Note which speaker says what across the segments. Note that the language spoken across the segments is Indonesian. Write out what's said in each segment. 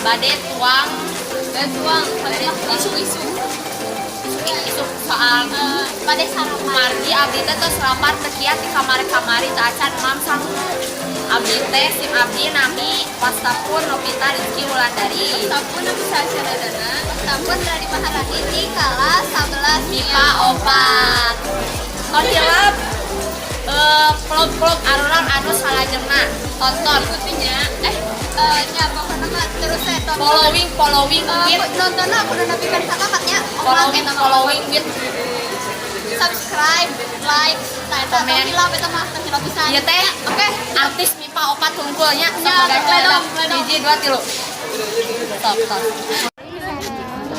Speaker 1: bade tuang isu-isu soal bade sarapan margi abdi teh tos lapar teu kiat di kamari-kamari teu acan mam sangu abdi teh sim abdi nami Wastapun Novita Rizky Wulandari Wastapun Nabi Sasyadana Wastapun dari Maharani di kelas 11 MIPA 4 Kontilap vlog-vlog arurang anu salajengna tonton ikutinnya nya pokoknya mah terus saya tonton following with nontonnya aku udah nabi kan kakaknya following with subscribe like komen kita bisa ya teh oke artis MIPA 4 tunggulnya sama hiji 2 3 stop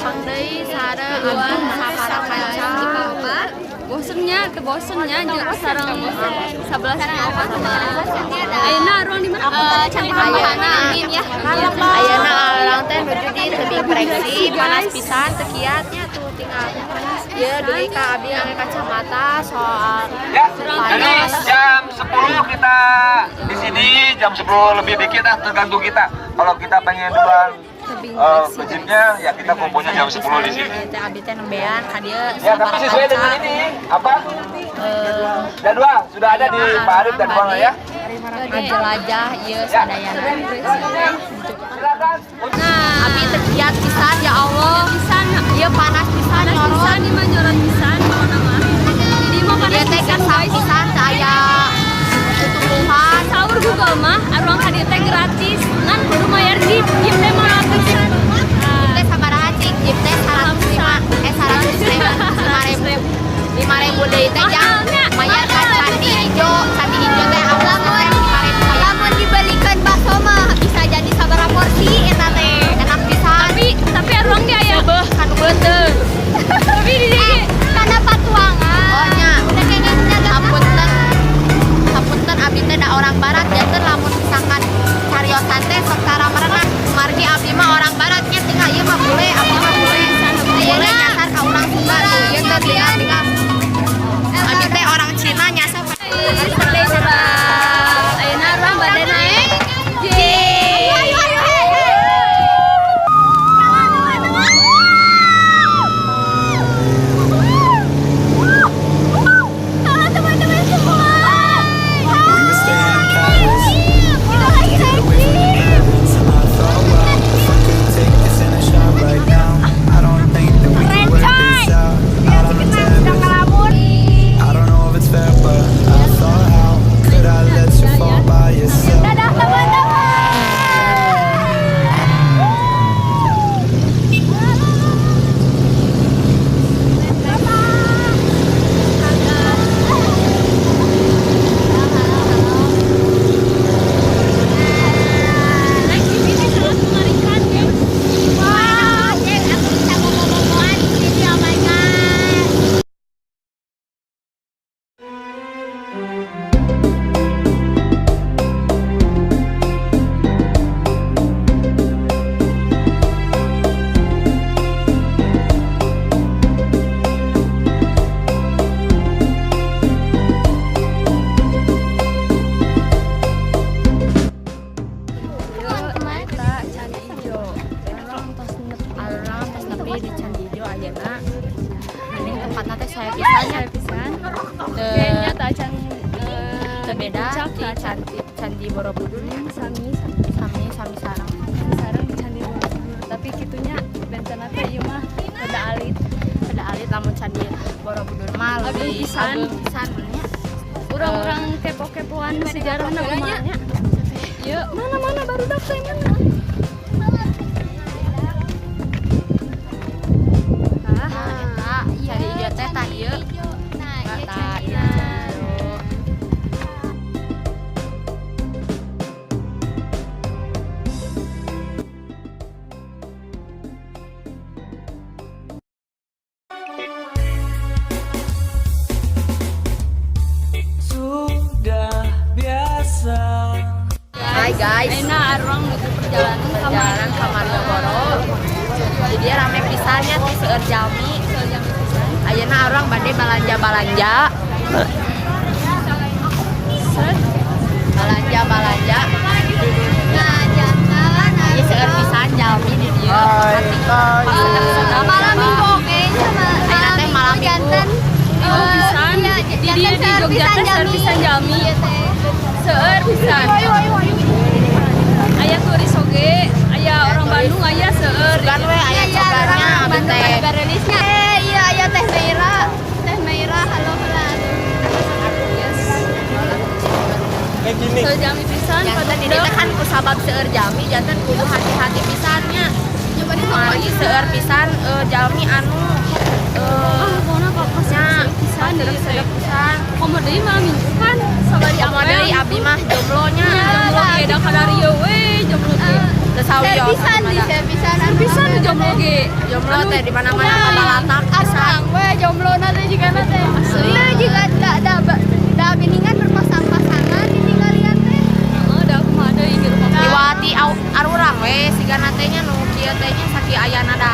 Speaker 1: Pangdei sare antum sakara kanca bosennya sareng 11 ayeuna ruang di mana ayeuna amin ya ayeuna alang teh nuju di tebing preksi panas pisan teu kiatnya tuh tinggal ieu deui ka abdi ngangge kacamata soal
Speaker 2: ya jadi jam 10 kita di sini jam 10 lebih dikit tergantung kita kalau kita pengen duluan budgetnya ya kita kumpulnya jam 10 di sini.
Speaker 1: Teh abdi teh nembean ka dieu
Speaker 2: ya tapi sesuai dengan ini apa? Jadwal sudah ada di Pak Arif dan Bang ya.
Speaker 1: Jelajah ieu sadayana. Nah, abdi teh giat pisan ya Allah. Pisan ieu panas pisan nyorot. Pisan di mah nyorot pisan pokona mah. Jadi mah panas pisan pisan teh aya tumbuhan. Saur Google mah aruang ka dieu teh gratis. Ngan kudu mayar gift teh mah pisan. Gift teh sabaraha cik? Gift teh 5.000 deui teh jang mayar ka candi ijo teh Allah lamun dibelikan bakso mah bisa jadi sabaraha porsi eta teh enak pisan tapi aruang ge aya beuh kanu beuteuh tapi di dieu kana patuangan oh nya udah kayaknya hapunten abdi teh da orang barat janten lamun misalkan cariosan teh sok cara merenang margi abdi mah orang barat nya tinggal ieu mah bule abdi mah bule bule nyasar ka urang Sunda tuh ieu teh tinggal abdi teh orang Cina nyasar ayeuna urang bade naik di Candi Ijo ayeuna. Ini tempatna teh saya pisan. Kayaknya teh acan beda di Candi Borobudur sami sareng. Sareng di Candi Borobudur. Tapi kitunya bencana teh ieu mah rada alit lamun Candi Borobudur mah lebih pisan nya. Urang-urang kepo-kepoan sejarahna kumaha nya. Ieu mana barudak teh mana? Cari ijo teh tah ieu. Nah, ieu.
Speaker 2: Sudah biasa.
Speaker 1: Hai guys. Ayeuna arurang nuju perjalanan ka Malioboro. Jadi rame pisannya teh seueur jami. Ayeuna arurang bade balanja. Balanja. Nah, jangan. Ieu seueur pisan Jami di dia. Malam minggu oke sama malam jantan.
Speaker 3: Pisan di dia di Jogja teh seueur pisan Jami. Seueur pisan. Aya turis oge, aya orang Bandung aya seueur.
Speaker 1: Kan we aya cobarnya abi teh. Berelisnya. Iya aya Teh Meira. Teh Meira halo heula.
Speaker 3: So Jami pisan pada
Speaker 1: Di dieu kan ku sabab seueur Jami jantan kudu hati-hati pisannya. Mari seueur pisan Jami anu
Speaker 3: pokona papasnya pisan
Speaker 1: sedep pisan.
Speaker 3: komo deui malam minggu kan sabari
Speaker 1: Komo deui abi mah jomblonya.
Speaker 3: jomblo ge da kadarieu we jomblo ge.
Speaker 1: Teu sawios.
Speaker 3: Pisan jomblo ge.
Speaker 1: Jomblo teh di mana-mana pabalatak
Speaker 3: Asang we jomblo teh jigana teh.
Speaker 1: Iya juga da biningan berpasang-pasangan ditinggalian teh.
Speaker 3: Heeh da kumaha deui di rumah.
Speaker 1: Diwati arurang we sigana teh nya nu kieu teh nya saki ayana da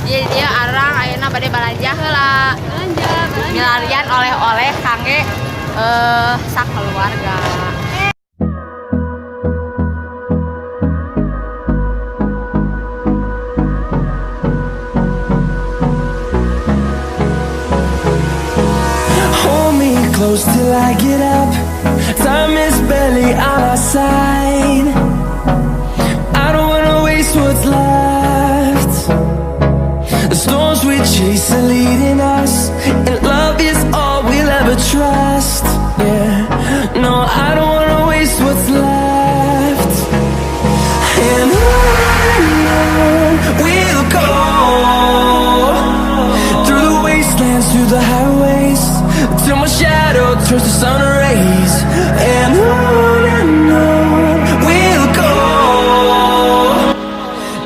Speaker 1: dia arang ayeuna bade balanja heula.
Speaker 3: Belanja.
Speaker 1: Milarian oleh-oleh kangge sakeluarga.
Speaker 4: Hold me close till I get up. Time is barely on our side. I don't wanna waste what's left. The storms we chase are leading us, and love is all we'll ever trust. Yeah, no, I don't wanna waste what's left. And on we'll go, through the wastelands, through the highways, till my shadow turns to sun rays. And on we'll go,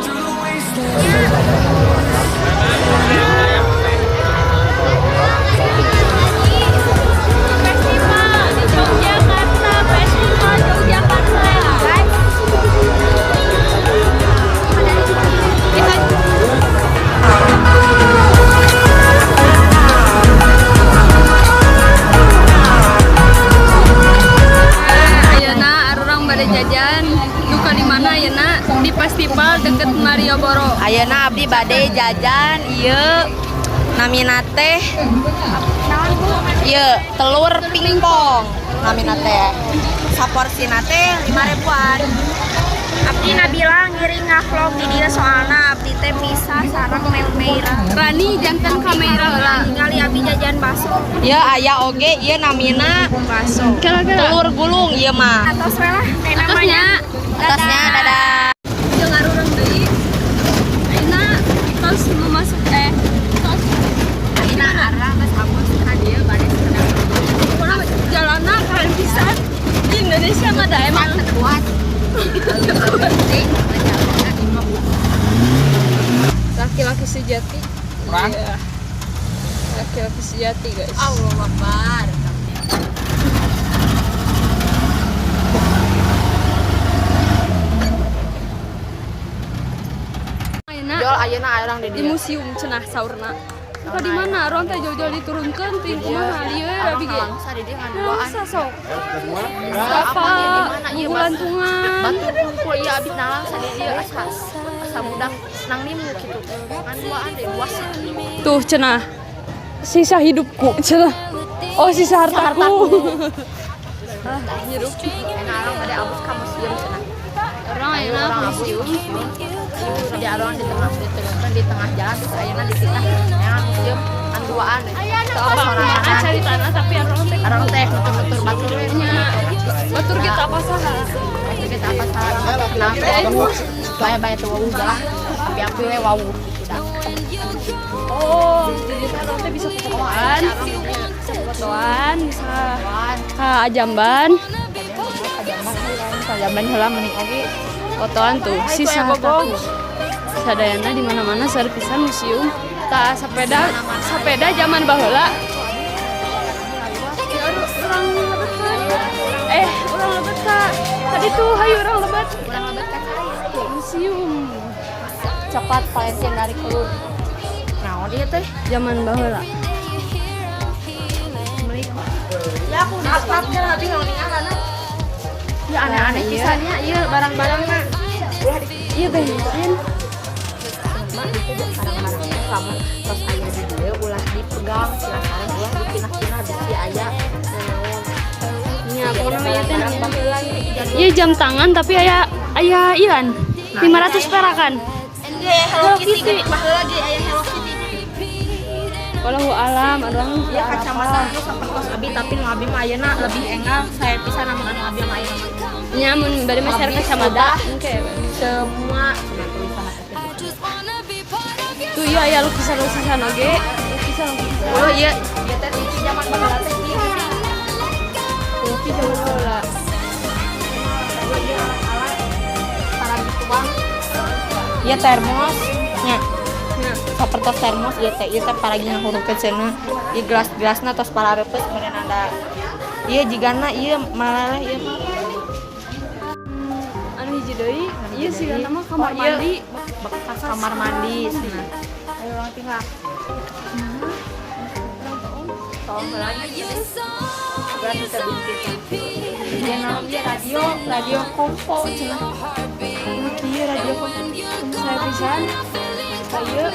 Speaker 4: through the wastelands.
Speaker 3: Festival di Yogyakarta, Festival Yogyakarta. Ayeuna arurang bade jajan duka di mana ayeuna di festival deket Malioboro.
Speaker 1: Ayeuna abdi bade jajan ieu namina teh ieu telur pingpong namina teh saporsina teh 5.000-an. Abdi Nabila ngiring ngavlog di dia soalna abdi teh pisah sareng Meira.
Speaker 3: Rani jantan kamera heula.
Speaker 1: Ningali abdi jajan bakso. Ieu aya oge ieu namina bakso. Telur gulung ieu mah. Atos we lah teh namanya. Atasnya dadah.
Speaker 3: Jeung arurang deui. Ayeuna tos memasuk tos
Speaker 1: Ayeuna arah geus hapus ka dieu bade sedang.
Speaker 3: pokona jalanna keren pisan. Di Indonesia mah da emang
Speaker 1: Kuat.
Speaker 3: laki-laki sejati.
Speaker 2: Kurang?
Speaker 3: Iya. Laki-laki sejati, guys.
Speaker 1: Allah Akbar.
Speaker 3: Ayeuna
Speaker 1: Jol ayeuna urang di
Speaker 3: di
Speaker 1: dieu.
Speaker 3: museum cenah saurna. Apa di mana? Ron teh jauh-jauh diturunkeun ting kumaha lieu abi ge.
Speaker 1: Langsa di dieu ngaduaan.
Speaker 3: Langsa sok.
Speaker 1: Apa
Speaker 3: Apa
Speaker 1: di mana ieu
Speaker 3: bulantungan.
Speaker 1: Batu kumpul ieu abis nalangsa di dieu asa budak senang nimu kitu. Kan duaan deh luas.
Speaker 3: Tuh cenah. Sisa hidupku cenah. Oh, sisa hartaku. Ah, nyerup.
Speaker 1: Enak orang pada abus ka museum cenah.
Speaker 3: Orang ayeuna ke museum.
Speaker 1: Di alon di tengah jalan terus ayeuna di kita yang museum kan duaan deh.
Speaker 3: Apa cari tanah tapi orang teh
Speaker 1: Arang teh nutur-nutur batur we nya.
Speaker 3: batur kita apa salah?
Speaker 1: Kita apa salah? Kenapa? Supaya bayar tuh wau lah. Api-api we wau gitu dah.
Speaker 3: Oh, jadi orang teh bisa fotoan. Fotoan bisa ke Ajamban.
Speaker 1: Jamban heula mending oge.
Speaker 3: Fotoan tuh sisa hartaku. Sadayana di mana-mana serpisan museum. Tak sepeda zaman baheula. Orang lebet kan? Orang lebet kak. Tadi tuh hayu orang lebet.
Speaker 1: Urang lebet ka cara
Speaker 3: Museum
Speaker 1: cepat palestin dari kelut. Naon ieu teh?
Speaker 3: zaman baheula.
Speaker 1: Ya aku udah hafal kan tapi kalau ningalan. Ya aneh-aneh pisannya ieu barang-barang mah.
Speaker 3: Iya bensin.
Speaker 1: Kadang-kadang kamu terus aya di dieu ulah dipegang silakan ulah dipinah-pinah bisi aya
Speaker 3: Nya pokona mah ieu teh Iya jam tangan tapi aya ian 500 perakan.
Speaker 1: Hello Kitty geuning baheula ge aya Hello Kitty.
Speaker 3: Walau alam orang
Speaker 1: Ya kacamata itu sapertos abi tapi nu abi mah ayeuna lebih engal saya pisan anu abi mah ayeuna.
Speaker 3: nya mun bade mah share kacamata engke
Speaker 1: Semua
Speaker 3: tuh iya aya lukisan-lukisan oge lukisan.
Speaker 1: oh iya ieu teh TV zaman baheula teh ieu.
Speaker 3: Lukis zaman baheula.
Speaker 1: Para gitu bang. Ieu termos nya.
Speaker 3: Nah,
Speaker 1: Sapertos termos ieu teh paragina hurufkeun cenah. Ieu gelas-gelasna tos parareupes kemudian ada ieu jigana ieu maleleh ieu mah.
Speaker 3: anu hiji deui ieu sigana mah kamar mandi.
Speaker 1: Bekas kamar mandi cenah. Ayo orang tinggal. Tolong lagi. Berarti terbintik. Dia naon dia radio kompo cenah.
Speaker 3: Ieu radio kompo saya pisan. Ayo.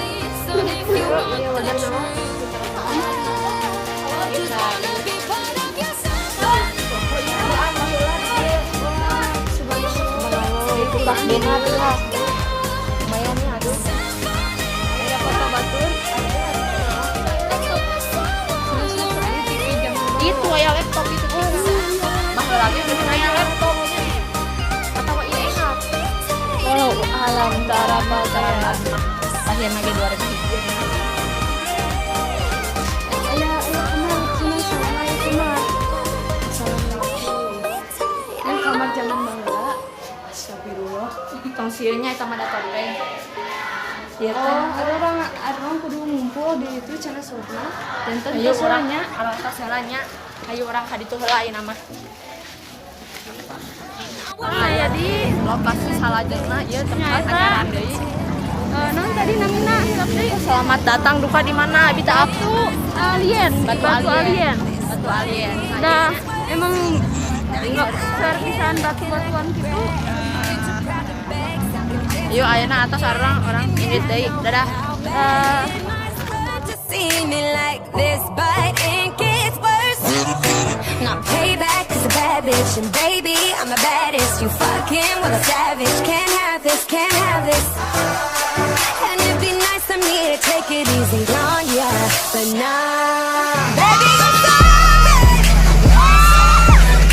Speaker 3: Ieu wadah naon?
Speaker 1: Bak benar lah. Lumayan nih aduh. Ada foto batur. Itu aya laptop itu. Mahal lagi udah aya laptop. Atau ieu enak.
Speaker 3: Walau alam daraba
Speaker 1: Pasien lagi 2000.
Speaker 3: Aya kamar cina sama aya kamar. Ini kamar zaman baheula. Astagfirullah.
Speaker 1: Tong sieunnya eta mah dator teh. Ieu
Speaker 3: Oh,
Speaker 1: teh.
Speaker 3: ada orang kudu ngumpul di itu cenah surna. Dan teh
Speaker 1: Ayo orang
Speaker 3: soalnya
Speaker 1: alangkah salahnya. Ayo orang ka ditu heula ieu nama.
Speaker 3: aya di
Speaker 1: Lokasi salajengna ieu tempat
Speaker 3: Nyata.
Speaker 1: ajaran deui.
Speaker 3: non tadi namina hilap deui.
Speaker 1: Selamat datang duka di mana? Abi teh
Speaker 3: Batu alien,
Speaker 1: Batu alien. Batu alien.
Speaker 3: Dah emang enggak serpisan batu-batuan gitu.
Speaker 1: Yuk ayeuna atas orang ingin deui. Dadah.
Speaker 5: Just see me like this, but it gets worse. Not payback is a bad bitch, and baby, I'm the baddest. You fucking with a savage. Can't have this, can't have this. And it'd be nice of me to take it easy on ya, but nah. Baby, I'm sorry.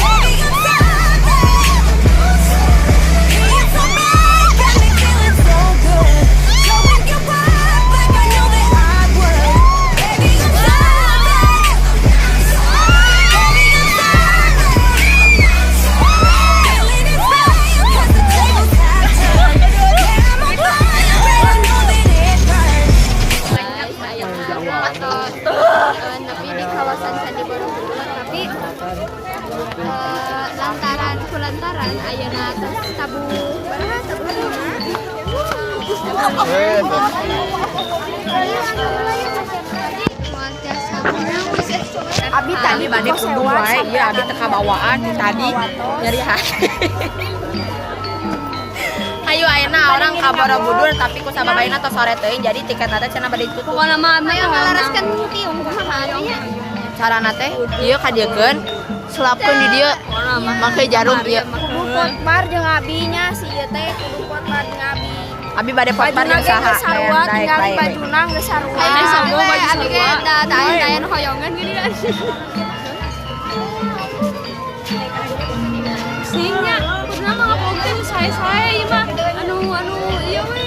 Speaker 5: Baby, I'm sorry. Being so bad got me feeling so good. Showing you up like I know that I would. Baby, I'm sorry. Baby, I'm sorry. Feeling inside 'cause the tables have turned. Yeah, I'm a fire, but I know that it burns.
Speaker 6: Tapi di kawasan Candi Borobudur tapi lantaran ayeuna atas tabu baraha tabu
Speaker 1: Abi tadi bade pundung wae, iya abi teka bawaan tadi nyeri hati. Ayo ayeuna orang ka Borobudur tapi ku sababaina tos sore teuing jadi tiketna teh cenah bade ditutup.
Speaker 3: Pokona mah
Speaker 6: aya ngalaraskeun tiung kumaha atunya
Speaker 1: Carana teh ieu kadiekeun selapkeun di dieu make jarum ieu.
Speaker 6: kudu potbar jeung abinya si ieu teh kudu potbar jeung abi
Speaker 1: Abi bade potbar jeung saha?
Speaker 6: sarua tinggal di bajuna geus sarua
Speaker 3: Ayeuna sombong baju
Speaker 6: abi ge
Speaker 3: sarua.
Speaker 6: da tayan hoyongan gini kan
Speaker 3: Singnya pernah mah ngapogeun saya ieu mah anu ieu we.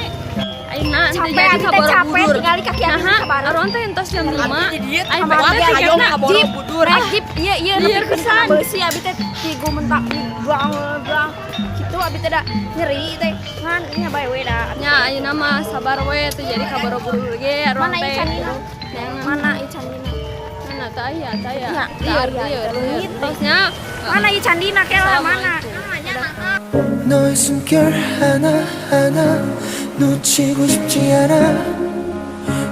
Speaker 3: Ayeuna teh
Speaker 6: capek
Speaker 3: jadi
Speaker 6: abi
Speaker 3: ka
Speaker 6: teh capek
Speaker 3: Borobudur.
Speaker 6: tinggal di kaki abi
Speaker 3: Nah,
Speaker 6: sabareng
Speaker 3: aron teh entos jam 5. Aing
Speaker 1: kuat
Speaker 3: teh
Speaker 1: hayong
Speaker 3: tiketna
Speaker 1: ka Borobudur.
Speaker 6: Jeep ieu
Speaker 3: Lieur pisan.
Speaker 6: beusi abi teh tigu mentak blang kitu abi teh da nyeri teh ngan nya bae we da
Speaker 3: Nya ayeuna mah sabar we teh jadi ka Borobudur ge aron
Speaker 6: mana
Speaker 3: teh.
Speaker 6: ieu candina mana ieu candina
Speaker 3: Mana teh aya teh aya.
Speaker 6: Ya,
Speaker 3: Lieur
Speaker 6: aya,
Speaker 3: lieur.
Speaker 6: leungit.
Speaker 3: Terusnya
Speaker 6: mana ieu candina kela mana
Speaker 4: 너의 숨결 하나하나 놓치고 싶지 않아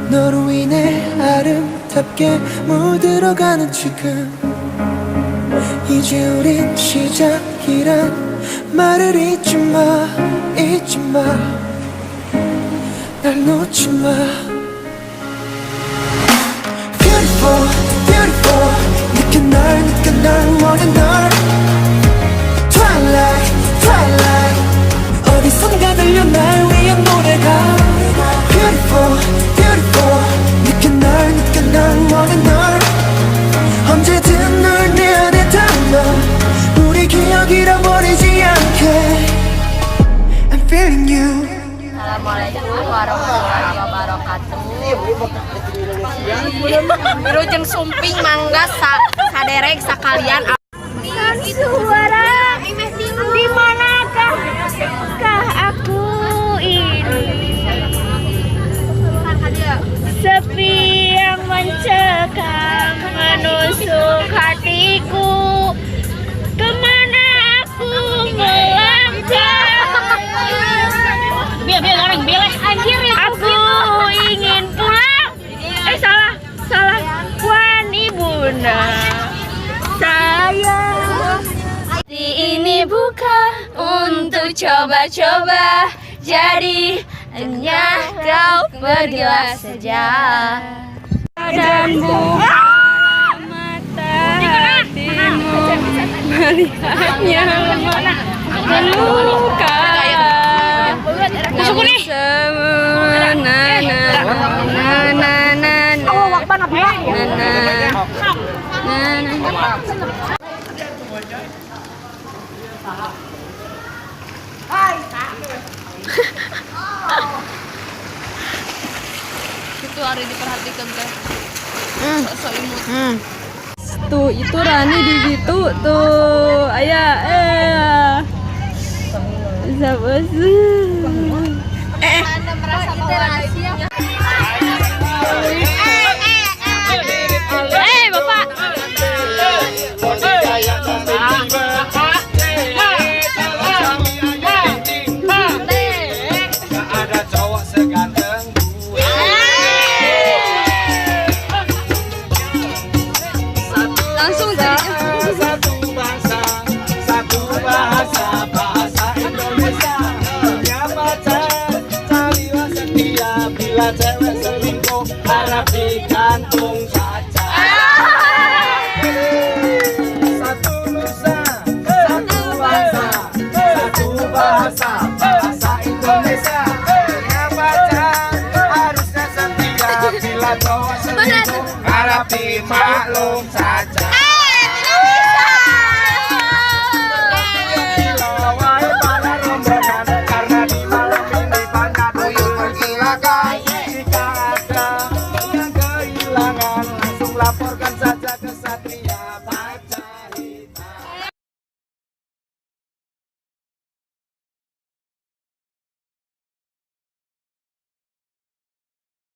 Speaker 4: 너로 인해 아름답게 물들어가는 지금 이제 우린 시작이란 말을 잊지 마, 잊지 마. 날 놓지 마. Beautiful, beautiful. 느껴 날 원해 널. Twilight, twilight. 어디선가 들려 날 위한 노래가. Beautiful, beautiful. 느껴 날 원해 널. 언제든 널 내 안에 담아. 우리 기억 잃어버리지 않게. I'm feeling you.
Speaker 1: Assalamualaikum warahmatullahi wabarakatuh. Wilujeng sumping mangga saderek sakalian.
Speaker 6: Suara di manakah aku ini? Sepi yang mencekam menusuk hatiku. Kemana aku melangkah? Aku ingin pulang. Salah. Wani bunda. Sayang. Hati ini bukan untuk coba-coba. Jadi hanya kau pergilah saja. Dan buka mata hatimu melihatnya terluka. Masuk nih.
Speaker 3: Itu hari diperhatikan teh. Sok imut. Tuh itu Rani di situ tuh. Ayah. Sabar.
Speaker 1: Anda merasa bahwa rahasia?
Speaker 3: Bapak.
Speaker 2: Ada cowok seganteng
Speaker 3: Langsung
Speaker 2: satu bahasa bahasa Indonesia. Punya pacar carilah setia, bila cewek selingkuh harap digantung saja. Satu nusa, satu bangsa, satu bahasa bahasa Indonesia. Punya pacar harusnya setia, bila cowok selingkuh harap dimaklum saja.